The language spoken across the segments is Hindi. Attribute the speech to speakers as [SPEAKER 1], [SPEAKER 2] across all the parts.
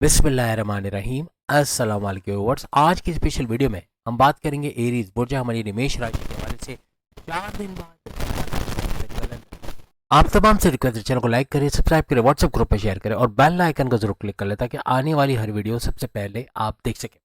[SPEAKER 1] बिस्मिल्लाहिर्रहमानिर्रहीम। अस्सलाम वालेकुम व्यूअर्स। आज की स्पेशल वीडियो में हम बात करेंगे एरीज बुर्जा हमारी निमेश राशि के हवाले से 4 दिन बाद परिवर्तन। आप तमाम से रिक्वेस्ट है चैनल को लाइक करें, सब्सक्राइब करें, व्हाट्सएप ग्रुप पर शेयर करें और बेल आइकन को जरूर क्लिक कर लें ताकि आने वाली हर वीडियो सबसे पहले आप देख सकें।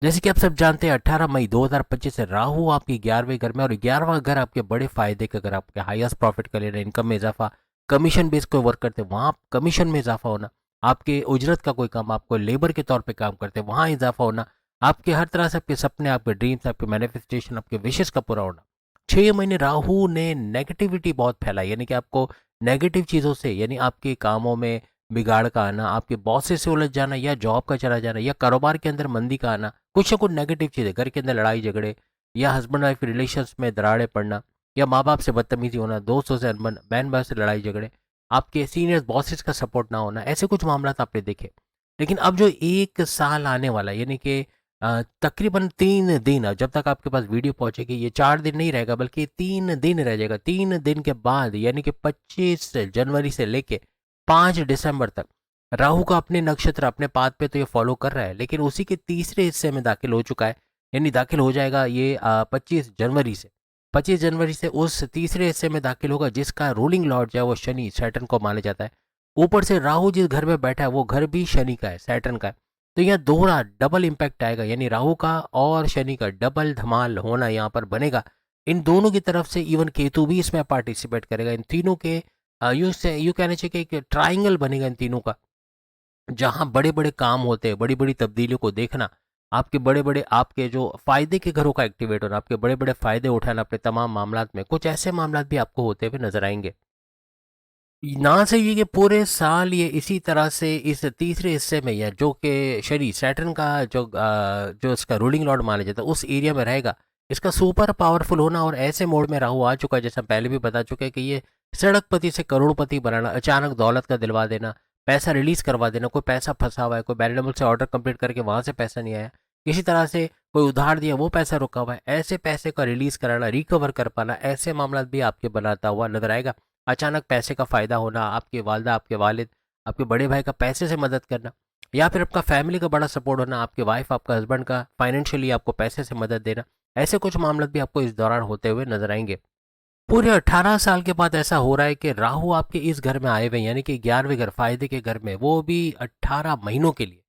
[SPEAKER 1] जैसे कि आप सब जानते हैं 18 मई 2025 से राहु आपके 11वें घर में और 11वां घर आपके बड़े फायदे का, अगर आपके हाईएस्ट प्रॉफिट का ले रहे हैं, इनकम में इजाफा, कमीशन बेस को वर्क करते हैं वहाँ कमीशन में इजाफा होना, आपके उजरत का कोई काम, आपको लेबर के तौर पे काम करते हैं वहाँ इजाफा होना, आपके हर तरह से आपके सपने, आपके ड्रीम्स, आपके मैनिफेस्टेशन, आपके विशेष का पूरा होना। 6 महीने राहु ने नेगेटिविटी बहुत फैलाई, यानी कि आपको नेगेटिव चीज़ों से, यानी आपके कामों में बिगाड़ का आना, आपके बॉसेस से उलझ जाना या जॉब का चला जाना या कारोबार के अंदर मंदी का आना, कुछ ना कुछ नेगेटिव चीज़ें, घर के अंदर लड़ाई झगड़े या हस्बैंड वाइफ रिलेशंस में दरारें पड़ना या माँ बाप से बदतमीजी होना, दोस्तों से अनबन, बहन भाई से लड़ाई झगड़े, आपके सीनियर बॉसेस का सपोर्ट ना होना, ऐसे कुछ मामला आपने देखे। लेकिन अब जो 1 साल आने वाला है, यानी कि तकरीबन 3 दिन, जब तक आपके पास वीडियो पहुंचेगी, ये 4 दिन नहीं रहेगा बल्कि 3 दिन रह जाएगा। 3 दिन के बाद यानी कि 25 जनवरी से लेके 5 दिसंबर तक राहु का अपने नक्षत्र, अपने पाद पे तो ये फॉलो कर रहा है, लेकिन उसी के तीसरे हिस्से में दाखिल हो चुका है। यानी दाखिल हो जाएगा ये 25 जनवरी से उस तीसरे हिस्से में दाखिल होगा जिसका रूलिंग लॉर्ड जो है वो शनि, सैटर्न को माना जाता है। ऊपर से राहु जिस घर में बैठा है वो घर भी शनि का है, सैटर्न का है। तो यहाँ दोहरा डबल इम्पैक्ट आएगा, यानी राहु का और शनि का डबल धमाल होना यहाँ पर बनेगा। इन दोनों की तरफ से इवन केतु भी इसमें पार्टिसिपेट करेगा। इन तीनों के यूँ कहना चाहिए कि एक ट्राइंगल बनेगा इन तीनों का, जहाँ बड़े बड़े काम होते हैं, बड़ी बड़ी तब्दीलियों को देखना, आपके बड़े बड़े आपके जो फायदे के घरों का एक्टिवेट होना, आपके बड़े बड़े फायदे उठाना अपने तमाम मामलात में, कुछ ऐसे मामलात भी आपको होते हुए नजर आएंगे। ना से ये कि पूरे साल ये इसी तरह से इस तीसरे हिस्से में, या जो कि शनि, सैटर्न का जो इसका रूलिंग लॉर्ड माना जाता है उस एरिया में रहेगा। इसका सुपर पावरफुल होना और ऐसे मोड में राहु आ चुका है, जैसा पहले भी बता चुके हैं कि ये सड़कपति से करोड़पति बनाना, अचानक दौलत का दिलवा देना, पैसा रिलीज करवा देना, कोई पैसा फंसा हुआ है, कोई बैरिडमल से ऑर्डर कंप्लीट करके वहां से पैसा नहीं आया, किसी तरह से कोई उधार दिया वो पैसा रुका हुआ है, ऐसे पैसे का रिलीज कराना, रिकवर कर पाना, ऐसे मामला भी आपके बनाता हुआ नजर आएगा। अचानक पैसे का फ़ायदा होना, आपके वालदा, आपके वालिद, आपके बड़े भाई का पैसे से मदद करना, या फिर आपका फैमिली का बड़ा सपोर्ट होना, आपके वाइफ, आपका हस्बैंड का फाइनेंशियली आपको पैसे से मदद देना, ऐसे कुछ मामले भी आपको इस दौरान होते हुए नजर आएंगे। पूरे 18 साल के बाद ऐसा हो रहा है कि राहु आपके इस घर में आए हुए, यानी कि 11वें घर, फायदे के घर में, वो भी 18 महीनों के लिए,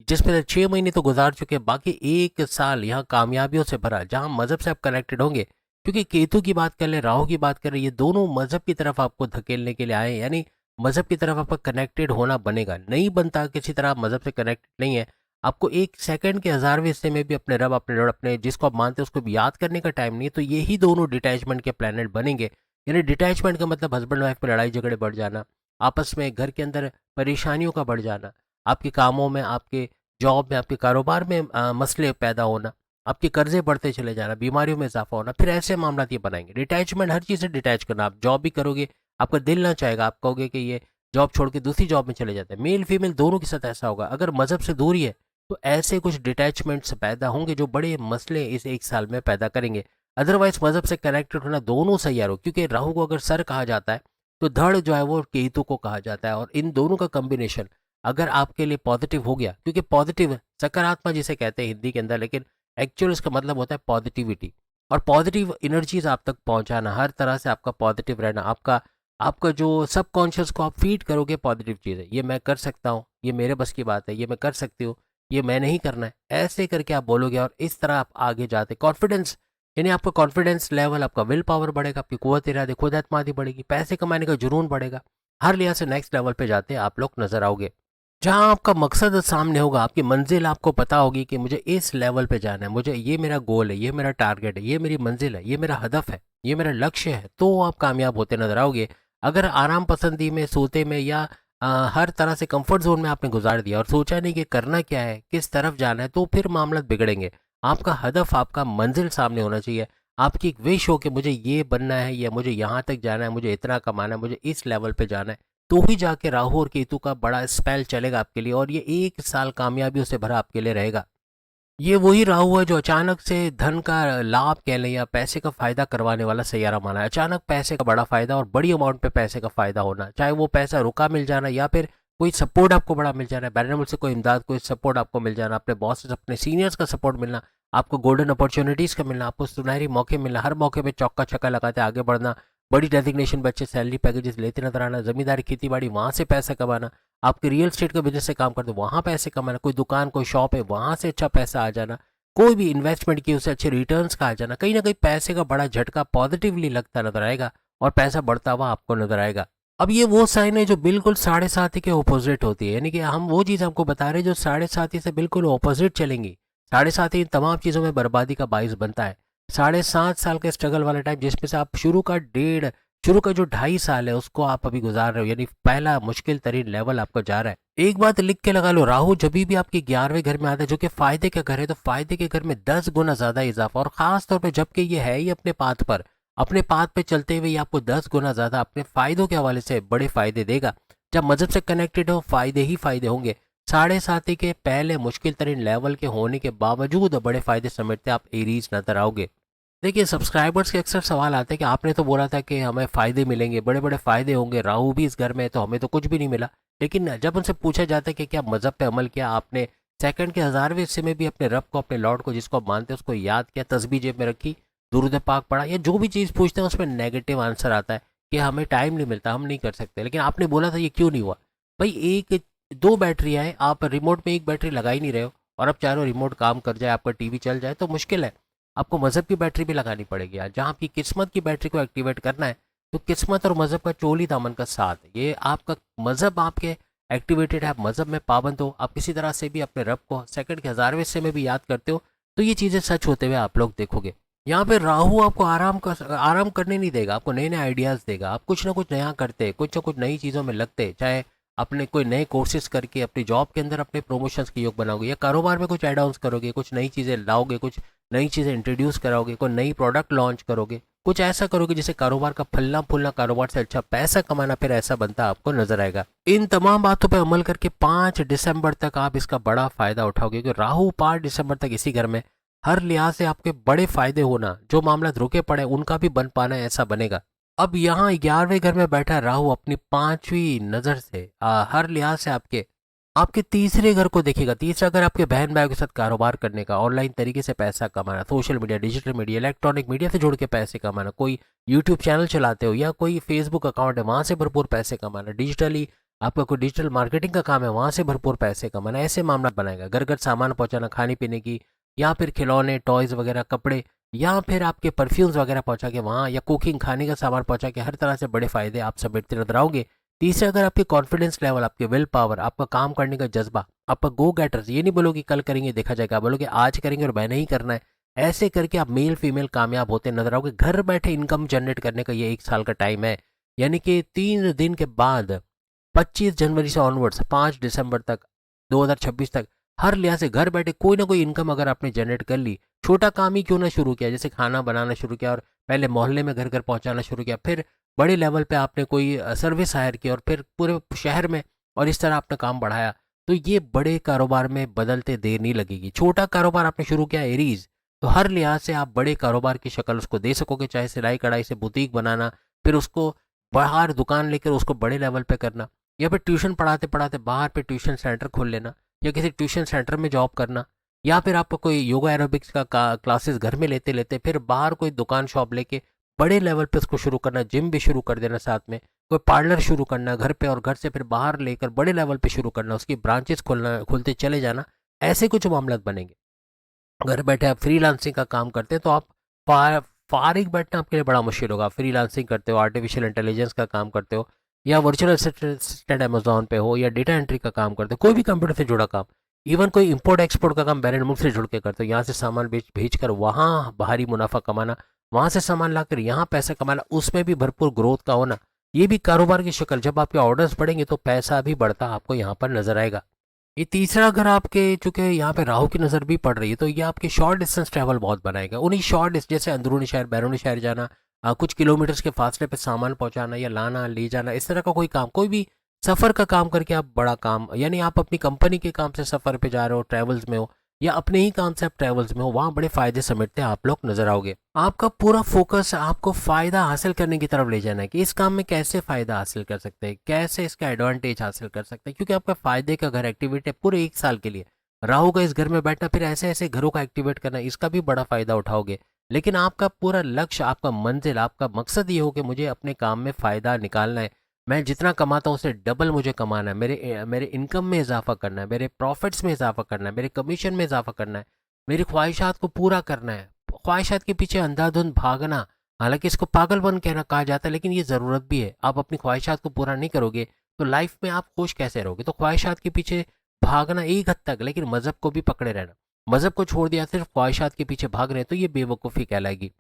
[SPEAKER 1] जिसमें से 6 महीने तो गुजार चुके हैं, बाकी 1 साल यहाँ कामयाबियों से भरा, जहाँ मजहब से आप कनेक्टेड होंगे। क्योंकि केतु की बात कर ले, राहु की बात कर रहे, ये दोनों मजहब की तरफ आपको धकेलने के लिए आए, यानी मजहब की तरफ आपका कनेक्टेड होना बनेगा। नहीं बनता किसी तरह, मजहब से कनेक्टेड नहीं है, आपको 1 सेकंड के 1000वें हिस्से में भी अपने रब, अपने लड़, अपने जिसको आप मानते हैं उसको भी याद करने का टाइम नहीं है। तो यही दोनों डिटैचमेंट के प्लैनेट बनेंगे। यानी डिटैचमेंट का मतलब हस्बैंड वाइफ में लड़ाई झगड़े बढ़ जाना, आपस में घर के अंदर परेशानियों का बढ़ जाना, आपके कामों में, आपके जॉब में, आपके कारोबार में मसले पैदा होना, आपके कर्जे बढ़ते चले जाना, बीमारियों में इजाफा होना, फिर ऐसे मामला ये बनाएंगे। डिटैचमेंट, हर चीज़ से डिटैच करना। आप जॉब भी करोगे, आपका दिल ना चाहेगा, आप कहोगे कि ये जॉब छोड़ के दूसरी जॉब में चले जाते हैं। मेल फीमेल दोनों के साथ ऐसा होगा। अगर मजहब से दूरी है तो ऐसे कुछ डिटैचमेंट्स पैदा होंगे जो बड़े मसले इस 1 साल में पैदा करेंगे। अदरवाइज मजहब से कनेक्टेड होना दोनों सैयारों, क्योंकि राहु को अगर सर कहा जाता है तो धड़ जो है वो केतु को कहा जाता है, और इन दोनों का कॉम्बिनेशन अगर आपके लिए पॉजिटिव हो गया, क्योंकि पॉजिटिव सकारात्मक जिसे कहते हैं हिंदी के अंदर, लेकिन एक्चुअल इसका मतलब होता है पॉजिटिविटी, और पॉजिटिव एनर्जीज आप तक पहुंचाना, हर तरह से आपका पॉजिटिव रहना, आपका आपका जो सबकॉन्शियस को आप फीड करोगे पॉजिटिव चीज़ें, ये मैं कर सकता हूँ, ये मेरे बस की बात है, ये मैं कर सकती हूँ, ये मैं नहीं करना है, ऐसे करके आप बोलोगे और इस तरह आप आगे जाते। कॉन्फिडेंस, यानी आपका कॉन्फिडेंस लेवल, आपका विल पावर बढ़ेगा, आपकी कुव्वत इरादे, खुद एतमादी बढ़ेगी, पैसे कमाने का जुनून बढ़ेगा, हर लिहाज से नेक्स्ट लेवल पे जाते आप लोग नजर आओगे। जहाँ आपका मकसद सामने होगा, आपकी मंजिल आपको पता होगी कि मुझे इस लेवल पे जाना है, मुझे ये मेरा गोल है, ये मेरा टारगेट है, ये मेरी मंजिल है, ये मेरा हदफ है, ये मेरा लक्ष्य है, तो आप कामयाब होते नजर आओगे। अगर आराम पसंदी में, सोते में, या हर तरह से कंफर्ट जोन में आपने गुजार दिया और सोचा नहीं कि करना क्या है, किस तरफ जाना है, तो फिर मामला बिगड़ेंगे। आपका हदफ, आपका मंजिल सामने होना चाहिए। आपकी एक विश हो कि मुझे ये बनना है, या मुझे यहाँ तक जाना है, मुझे इतना कमाना है, मुझे इस लेवल पे जाना है, तो ही जाके राहु और केतु का बड़ा स्पेल चलेगा आपके लिए, और ये 1 साल कामयाबियों से भरा आपके लिए रहेगा। ये वही राहु है जो अचानक से धन का लाभ कह लें या पैसे का फायदा करवाने वाला सैयारा माना है। अचानक पैसे का बड़ा फायदा और बड़ी अमाउंट पे पैसे का फायदा होना, चाहे वो पैसा रुका मिल जाना या फिर कोई सपोर्ट आपको बड़ा मिल जा रहा है, बैरन से कोई इमदाद, कोई सपोर्ट आपको मिल जाना, अपने बॉस से, अपने सीनियर्स का सपोर्ट मिलना, आपको गोल्डन अपॉर्चुनिटीज़ का मिलना, आपको सुनहरी मौके मिलना, हर मौके पे चौका छक्का लगाते आगे बढ़ना, बड़ी डेजिग्नेशन बच्चे सैलरी पैकेजेस लेते नजर आना, जमींदारी खेती बाड़ी वहाँ से पैसा कमाना, आपके रियल स्टेट का बिजनेस से काम करते वहाँ पैसे कमाना, कोई दुकान कोई शॉप है वहाँ से अच्छा पैसा आ जाना, कोई भी इन्वेस्टमेंट की उससे अच्छे रिटर्न्स का आ जाना, कहीं ना कहीं पैसे का बड़ा झटका पॉजिटिवली लगता नजर आएगा और पैसा बढ़ता हुआ आपको नजर आएगा। अब ये वो साइन है जो बिल्कुल साढ़े साथी के ऑपोजिट होती है, यानी कि हम वो चीज़ आपको बता रहे हैं जो साढ़े साथी से बिल्कुल ऑपोजिट चलेंगी। साढ़े साथी इन तमाम चीज़ों में बर्बादी का बाइस बनता है। 7.5 साल के स्ट्रगल वाला टाइम जिसमें से आप शुरू का जो 2.5 साल है उसको आप अभी गुजार रहे हो, यानी पहला मुश्किल तरीन लेवल आपको जा रहा है। एक बात लिख के लगा लो, राहु जब भी आपके 11वें घर में आता है जो कि फायदे का घर है, तो फायदे के घर में 10 गुना ज्यादा इजाफा, और खास तौर पे जबकि ये है ही अपने पाथ पे चलते हुए ये आपको 10 गुना ज्यादा अपने फायदों के हवाले से बड़े फायदे देगा। जब मजहब से कनेक्टेड हो फायदे ही फायदे होंगे। साढ़े साथी के पहले मुश्किल तरीन लेवल के होने के बावजूद बड़े फायदे समेटते आप एरीज नजर आओगे। देखिए, सब्सक्राइबर्स के अक्सर सवाल आते हैं कि आपने तो बोला था कि हमें फ़ायदे मिलेंगे, बड़े बड़े फ़ायदे होंगे, राहु भी इस घर में है तो हमें तो कुछ भी नहीं मिला। लेकिन जब उनसे पूछा जाता है कि क्या मज़हब पे अमल किया आपने, सेकंड के 1000वें हिस्से में भी अपने रब को, अपने लॉर्ड को जिसको आप मानते हैं उसको याद किया, तस्बीह जेब में रखी, दुरूद पाक पढ़ा, या जो भी चीज़ पूछते हैं उसमें नेगेटिव आंसर आता है कि हमें टाइम नहीं मिलता, हम नहीं कर सकते। लेकिन आपने बोला था ये क्यों नहीं हुआ भाई? एक दो बैटरियाँ हैं, आप रिमोट में एक बैटरी लगा ही नहीं रहे हो, और अब चारों रिमोट काम कर जाए, आपका टीवी चल जाए तो मुश्किल है। आपको मज़हब की बैटरी भी लगानी पड़ेगी यार। जहाँ आपकी किस्मत की बैटरी को एक्टिवेट करना है तो किस्मत और मज़हब का चोली दामन का साथ है। ये आपका मज़हब आपके एक्टिवेटेड है, आप मज़हब में पाबंद हो, आप किसी तरह से भी अपने रब को सेकंड के 1000वें हिस्से में भी याद करते हो, तो ये चीज़ें सच होते हुए आप लोग देखोगे। यहाँ पे राहु आपको आराम करने नहीं देगा, आपको नए नए आइडियाज़ देगा। आप कुछ ना कुछ नया करते, कुछ ना कुछ नई चीज़ों में लगते, चाहे अपने कोई नए कोर्सेज करके अपनी जॉब के अंदर अपने प्रमोशंस के योग बनाओगे, या कारोबार में कुछ एड ऑन्स करोगे, कुछ नई चीज़ें लाओगे, कुछ नई चीज़ें इंट्रोड्यूस कराओगे, कोई नई प्रोडक्ट लॉन्च करोगे, कुछ ऐसा करोगे जिससे कारोबार का फलना फूलना, कारोबार से अच्छा पैसा कमाना फिर ऐसा बनता आपको नजर आएगा। इन तमाम बातों पर अमल करके 5 दिसंबर तक आप इसका बड़ा फायदा उठाओगे, क्योंकि राहु 5 दिसंबर तक इसी घर में हर लिहाज से आपके बड़े फायदे होना, जो मामला रुके पड़े उनका भी बन पाना ऐसा बनेगा। अब यहाँ 11वें घर में बैठा राहु अपनी 5वीं नजर से हर लिहाज से आपके आपके तीसरे घर को देखेगा। तीसरा घर आपके बहन भाइयों के साथ कारोबार करने का, ऑनलाइन तरीके से पैसा कमाना, social media, digital media, electronic media से जुड़ के पैसे कमाना, कोई यूट्यूब चैनल चलाते हो या कोई फेसबुक अकाउंट है वहाँ से भरपूर पैसे कमाना, डिजिटली आपका कोई डिजिटल मार्केटिंग का काम है वहाँ से भरपूर पैसे कमाना, ऐसे मामला बनाएगा। घर घर सामान पहुँचाना, खाने पीने की, या फिर खिलौने, टॉयज़ वगैरह, कपड़े, या फिर आपके परफ्यूम्स वगैरह पहुँचा के वहाँ, या कुकिंग खाने का सामान पहुँचा के हर तरह से बड़े फायदे आप समेटते नजर आओगे। तीसरा, अगर आपके कॉन्फिडेंस लेवल, आपके विल पावर, आपका काम करने का जज्बा, आपका गो गेटर्स, ये नहीं बोलोगे कल करेंगे देखा जाएगा, बोलोगे आज करेंगे और मैंने ही करना है, ऐसे करके आप मेल फीमेल कामयाब होते नजर आओगे। घर बैठे इनकम जनरेट करने का ये 1 साल का टाइम है, यानी कि 3 दिन के बाद 25 जनवरी से ऑनवर्ड्स 5 दिसंबर तक 2026 तक हर लिहाज से घर बैठे कोई ना कोई इनकम अगर आपने जनरेट कर ली, छोटा काम ही क्यों ना शुरू किया, जैसे खाना बनाना शुरू किया और पहले मोहल्ले में घर घर पहुंचाना शुरू किया, फिर बड़े लेवल पे आपने कोई सर्विस हायर की और फिर पूरे शहर में, और इस तरह आपने काम बढ़ाया, तो ये बड़े कारोबार में बदलते देर नहीं लगेगी। छोटा कारोबार आपने शुरू किया एरीज, तो हर लिहाज से आप बड़े कारोबार की शक्ल उसको दे सकोगे, चाहे सिलाई कढ़ाई से बुटीक बनाना, फिर उसको बाहर दुकान लेकर उसको बड़े लेवल पे करना, या फिर ट्यूशन पढ़ाते पढ़ाते बाहर पे ट्यूशन सेंटर खोल लेना, या किसी ट्यूशन सेंटर में जॉब करना, या फिर आपको कोई योगा एरोबिक्स का क्लासेस घर में लेते लेते फिर बाहर कोई दुकान शॉप लेके बड़े लेवल पे उसको शुरू करना, जिम भी शुरू कर देना, साथ में कोई पार्लर शुरू करना घर पे, और घर से फिर बाहर लेकर बड़े लेवल पे शुरू करना, उसकी ब्रांचेस खोलना, खुलते चले जाना, ऐसे कुछ मामला बनेंगे। घर बैठे आप फ्रीलांसिंग का काम करते हैं तो आप फारिग बैठना आपके लिए बड़ा मुश्किल होगा। फ्रीलांसिंग करते हो, आर्टिफिशियल इंटेलिजेंस का काम करते हो, या वर्चुअल असिस्टेंट अमेजोन पे हो, या डेटा एंट्री का काम करते हो, कोई भी कंप्यूटर से जुड़ा काम, इवन कोई इंपोर्ट एक्सपोर्ट का काम बैरन मुल्क से जुड़ के करते हो, यहाँ से सामान भेज कर वहाँ भारी मुनाफा कमाना, वहाँ से सामान लाकर यहाँ पैसा कमाना, उसमें भी भरपूर ग्रोथ का होना, ये भी कारोबार की शक्ल। जब आपके ऑर्डर्स बढ़ेंगे तो पैसा भी बढ़ता आपको यहाँ पर नजर आएगा। ये तीसरा घर आपके, चूंकि यहाँ पे राहु की नज़र भी पड़ रही है, तो ये आपके शॉर्ट डिस्टेंस ट्रैवल बहुत बनाएगा। उन्हीं शॉर्ट डिस्टेंस, जैसे अंदरूनी शहर बैरूनी शहर जाना, कुछ किलोमीटर्स के फासले पे सामान पहुंचाना या लाना ले जाना, इस तरह का कोई काम, कोई भी सफ़र का काम करके आप बड़ा काम, यानी आप अपनी कंपनी के काम से सफ़र पे जा रहे हो, ट्रैवल्स में हो, या अपने ही काम से आप ट्रैवल्स में हो, वहाँ बड़े फायदे समेटते आप लोग नजर आओगे। आपका पूरा फोकस आपको फायदा हासिल करने की तरफ ले जाना है कि इस काम में कैसे फायदा हासिल कर सकते हैं, कैसे इसका एडवांटेज हासिल कर सकते हैं, क्योंकि आपका फायदे का घर एक्टिवेट है पूरे 1 साल के लिए। राहु का इस घर में बैठना, फिर ऐसे ऐसे घरों का एक्टिवेट करना, इसका भी बड़ा फायदा उठाओगे। लेकिन आपका पूरा लक्ष्य, आपका मंजिल, आपका मकसद ये हो कि मुझे अपने काम में फ़ायदा निकालना है, मैं जितना कमाता हूँ उससे डबल मुझे कमाना है, मेरे इनकम में इजाफा करना है, मेरे प्रॉफिट्स में इजाफा करना है, मेरे कमीशन में इजाफा करना है, मेरी ख्वाहिशात को पूरा करना है। ख्वाहिशात के पीछे अंधाधुंध भागना, हालांकि इसको पागलपन कहना कहा जाता है, लेकिन ये ज़रूरत भी है। आप अपनी ख्वाहिशात को पूरा नहीं करोगे तो लाइफ में आप खुश कैसे रहोगे? तो ख्वाहिशात के पीछे भागना एक हद तक, लेकिन मज़हब को भी पकड़े रहना। मज़हब को छोड़ दिया, सिर्फ ख्वाहिशात के पीछे भाग रहे हैं, तो ये बेवकूफ़ी कहलाएगी।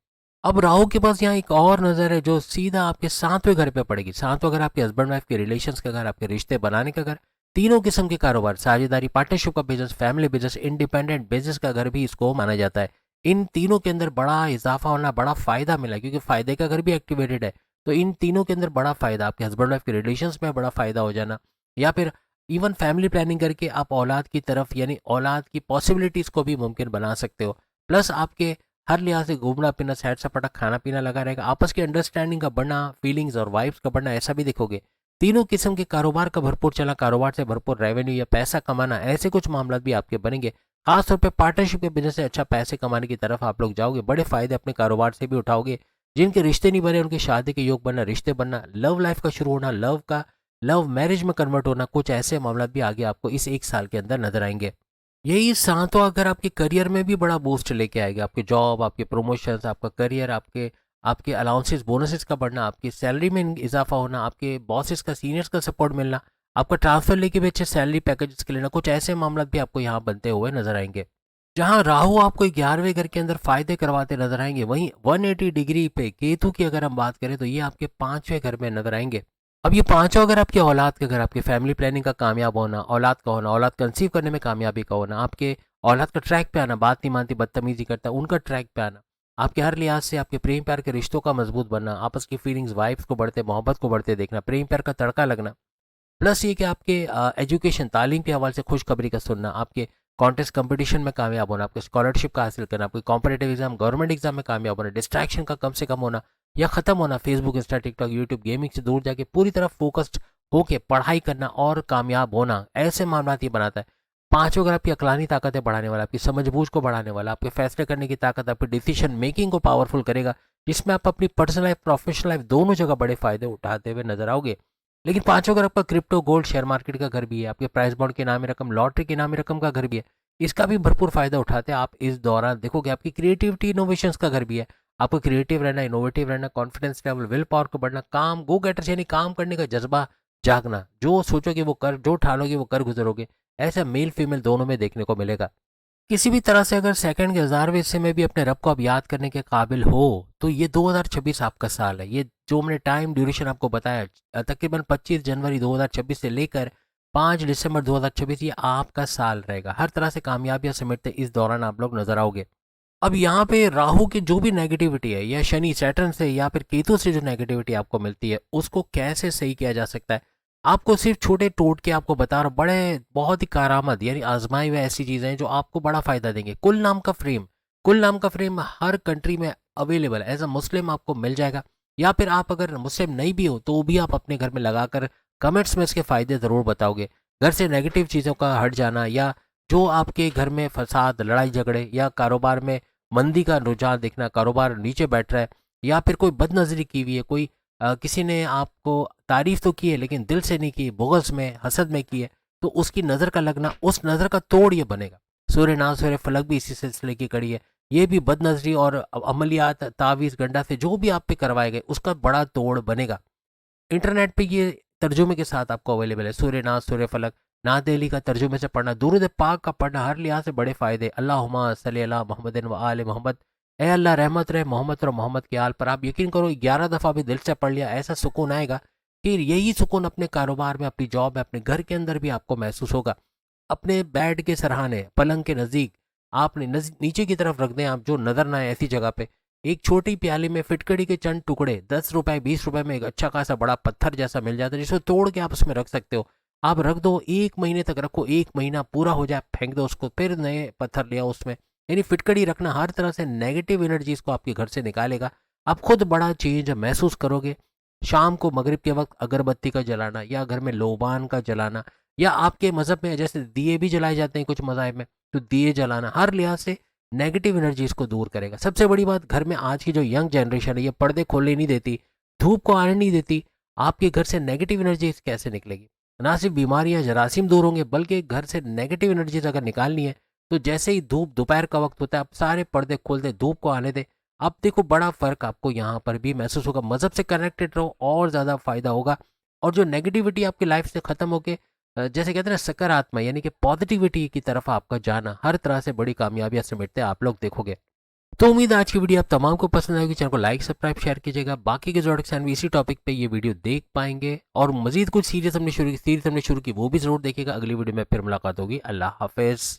[SPEAKER 1] अब राहु के पास यहाँ एक और नज़र है जो सीधा आपके 7वें घर पे पड़ेगी। 7वां घर आपके हस्बैंड वाइफ के रिलेशंस का घर, आपके रिश्ते बनाने का घर, तीनों किस्म के कारोबार, साझेदारी, पार्टनरशिप का business, family business, independent business का घर भी इसको माना जाता है। इन तीनों के अंदर बड़ा इजाफा होना, बड़ा फायदा मिला, क्योंकि फायदे का घर भी एक्टिवेटेड है। तो इन तीनों के अंदर बड़ा फायदा, आपके हस्बैंड वाइफ के रिलेशंस में बड़ा फायदा हो जाना, या फिर इवन फैमिली प्लानिंग करके आप औलाद की तरफ, यानी औलाद की पॉसिबिलिटीज़ को भी मुमकिन बना सकते हो। प्लस आपके हर लिहाज से घूमना फिरना, सैर सपाटा, खाना पीना लगा रहेगा, आपस की अंडरस्टैंडिंग का बढ़ना, फीलिंग्स और वाइब्स का बढ़ना, ऐसा भी देखोगे। तीनों किस्म के कारोबार का भरपूर चला, कारोबार से भरपूर रेवेन्यू या पैसा कमाना, ऐसे कुछ मामला भी आपके बनेंगे। खासतौर पे पार्टनरशिप के बिजनेस से अच्छा पैसे कमाने की तरफ आप लोग जाओगे, बड़े फायदे अपने कारोबार से भी उठाओगे। जिनके रिश्ते नहीं बने उनकी शादी के योग बनना, रिश्ते बनना, लव लाइफ का शुरू होना, लव मैरिज में कन्वर्ट होना, कुछ ऐसे मामला भी आगे आपको इस 1 साल के अंदर नजर आएंगे। यही 7वां घर आपके करियर में भी बड़ा बूस्ट लेके आएगा। आपके जॉब, आपके प्रमोशंस, आपका करियर, आपके आपके अलाउंसेस, बोनसेस का बढ़ना, आपकी सैलरी में इजाफा होना, आपके बॉसेस का, सीनियर्स का सपोर्ट मिलना, आपका ट्रांसफर लेके भी अच्छे सैलरी पैकेजेस के लेना, कुछ ऐसे मामला भी आपको यहाँ बनते हुए नजर आएंगे। जहाँ राहु आपको 11वें घर के अंदर फायदे करवाते नजर आएंगे, वहीं 180 डिग्री पे केतु की अगर हम बात करें तो ये आपके 5वें घर में नजर आएंगे। अब ये 5वां घर आपके औलाद का घर, आपके फैमिली प्लानिंग का कामयाब होना, औलाद का होना, औलाद कंसीव करने में कामयाबी का होना, आपके औलाद का ट्रैक पे आना, बात नहीं मानती, बदतमीजी करता, उनका ट्रैक पे आना, आपके हर लिहाज से आपके प्रेम प्यार के रिश्तों का मजबूत बनना, आपस की फीलिंग्स, वाइफ्स को बढ़ते, मोहब्बत को बढ़ते देखना, प्रेम प्यार का तड़का लगना। प्लस ये कि आपके एजुकेशन, तालीम के हवाले से खुशखबरी का सुनना, आपके कॉन्टेस्ट कंपटीशन में कामयाब होना, आपके स्कॉलरशिप का हासिल करना, आपके कॉम्पिटेटिव एग्जाम, गवर्नमेंट एग्जाम में कामयाब होना, डिस्ट्रैक्शन का कम से कम होना या खत्म होना, Facebook, Insta, TikTok, YouTube, gaming से दूर जाके पूरी तरह फोकस्ड होके पढ़ाई करना और कामयाब होना, ऐसे मामला ये बनाता है। 5वां अगर आपकी अकलानी ताकतें बढ़ाने वाला, आपकी समझबूझ को बढ़ाने वाला, आपके फैसले करने की ताकत, आपकी डिसीजन मेकिंग को पावरफुल करेगा, जिसमें आप अपनी पर्सनल लाइफ, प्रोफेशनल लाइफ दोनों जगह बड़े फायदे उठाते हुए नजर आओगे। लेकिन 5वां घर आपका क्रिप्टो, गोल्ड, शेयर मार्केट का घर भी है, आपके प्राइस बॉन्ड के इनामी रकम, लॉटरी के इनामी रकम का घर भी है, इसका भी भरपूर फायदा उठाते हैं आप इस दौरान। देखोगे आपकी क्रिएटिविटी, इनोवेशंस का घर भी है, आपको क्रिएटिव रहना, इनोवेटिव रहना, कॉन्फिडेंस लेवल, विल पावर को बढ़ना, काम, गो गेटर्स यानी काम करने का जज्बा जागना, जो सोचोगे वो कर, जो ठानोगे वो कर गुजरोगे, ऐसा मेल फीमेल दोनों में देखने को मिलेगा। किसी भी तरह से अगर सेकंड के 1000वें हिस्से में भी अपने रब को आप याद करने के काबिल हो तो ये 2026 आपका साल है। ये जो हमने टाइम ड्यूरेशन आपको बताया, तकरीबन 25 जनवरी 2026 से लेकर 5 दिसंबर 2026, ये आपका साल रहेगा। हर तरह से कामयाबियां समेटते इस दौरान आप लोग नजर आओगे। अब यहाँ पे राहु की जो भी नेगेटिविटी है, या शनि सैटर्न से या फिर केतु से जो नेगेटिविटी आपको मिलती है, उसको कैसे सही किया जा सकता है, आपको सिर्फ छोटे टोटके आपको बता रहा हूं, बड़े बहुत ही कारामद यानी आजमाई हुए ऐसी चीजें हैं जो आपको बड़ा फायदा देंगे। कुल नाम का फ्रेम हर कंट्री में अवेलेबल है, एज अ मुस्लिम आपको मिल जाएगा, या फिर आप अगर मुस्लिम नहीं भी हो तो भी आप अपने घर में लगाकर कमेंट्स में इसके फायदे जरूर बताओगे। घर से नेगेटिव चीज़ों का हट जाना, या जो आपके घर में फसाद, लड़ाई झगड़े, या कारोबार में मंदी का रुझान दिखना, कारोबार नीचे बैठ रहा है, या फिर कोई बदनजरी की हुई है, कोई किसी ने आपको तारीफ तो की है लेकिन दिल से नहीं की, बुग़्ज़ में, हसद में की है, तो उसकी नज़र का लगना, उस नज़र का तोड़ ये बनेगा। सूर्य नाज सूर्य फलक भी इसी सिलसिले की कड़ी है। ये भी बदनजरी और अमलियात, तावीज़, गंडा से जो भी आप पे करवाए गए उसका बड़ा तोड़ बनेगा। इंटरनेट पे ये तर्जुमे के साथ आपको अवेलेबल है। सूर्य नाज सूर्य फलक, नात दिल्ली का तर्जुमे से पढ़ना, दुरूद पाक का पढ़ना, हर लिहाज से बड़े फ़ायदे। अल्लाहुम्मा सल्ली अला मोहम्मदिन व आले मोहम्मद, ए अल्लाह रहमत रहे मोहम्मद और मोहम्मद के आल पर। आप यकीन करो 11 दफ़ा भी दिल से पढ़ लिया, ऐसा सुकून आएगा कि यही सुकून अपने कारोबार में, अपनी जॉब में, अपने घर के अंदर भी आपको महसूस होगा। अपने बेड के सराहने, पलंग के नज़दीक आपने नीचे की तरफ रख दें, आप जो नज़र ना आए ऐसी जगह पे एक छोटी प्याली में फिटकड़ी के चंद टुकड़े 10 रुपए 20 रुपए में एक अच्छा खासा बड़ा पत्थर जैसा मिल जाता है, जिसको तोड़ के आप उसमें रख सकते हो। आप रख दो, 1 महीने तक रखो, 1 महीना पूरा हो जाए फेंक दो उसको, फिर नए पत्थर ले आओ उसमें। यानी फिटकड़ी रखना हर तरह से नेगेटिव एनर्जीज को आपके घर से निकालेगा। आप खुद बड़ा चेंज महसूस करोगे। शाम को मगरिब के वक्त अगरबत्ती का जलाना या घर में लोबान का जलाना, या आपके मज़हब में जैसे दिए भी जलाए जाते हैं कुछ मज़ाहिब में, तो दिए जलाना हर लिहाज से नेगेटिव एनर्जीज को दूर करेगा। सबसे बड़ी बात, घर में आज की जो यंग जनरेशन है ये पर्दे खोलने नहीं देती, धूप को आने नहीं देती। आपके घर से नेगेटिव एनर्जीज कैसे निकलेगी? ना सिर्फ बीमारियां जरासीम दूर होंगे, बल्कि घर से नेगेटिव एनर्जीज अगर निकालनी है तो जैसे ही धूप दोपहर का वक्त होता है, आप सारे पर्दे खोल दे, धूप को आने दे। अब देखो बड़ा फर्क आपको यहाँ पर भी महसूस होगा। मज़हब से कनेक्टेड रहो और ज़्यादा फायदा होगा। और जो नेगेटिविटी आपकी लाइफ से ख़त्म होके जैसे कहते हैं ना सकारात्मक यानी कि पॉजिटिविटी की तरफ आपका जाना, हर तरह से बड़ी कामयाबियां से मिटते आप लोग देखोगे। तो उम्मीद है आज की वीडियो आप तमाम को पसंद आएगी। चैनल को लाइक सब्सक्राइब शेयर कीजिएगा। बाकी के जो एडक्शन भी इसी टॉपिक पे ये वीडियो देख पाएंगे, और मजीद कुछ सीरीज हमने शुरू की वो भी जरूर देखिएगा। अगली वीडियो में फिर मुलाकात होगी। अल्लाह हाफिज़।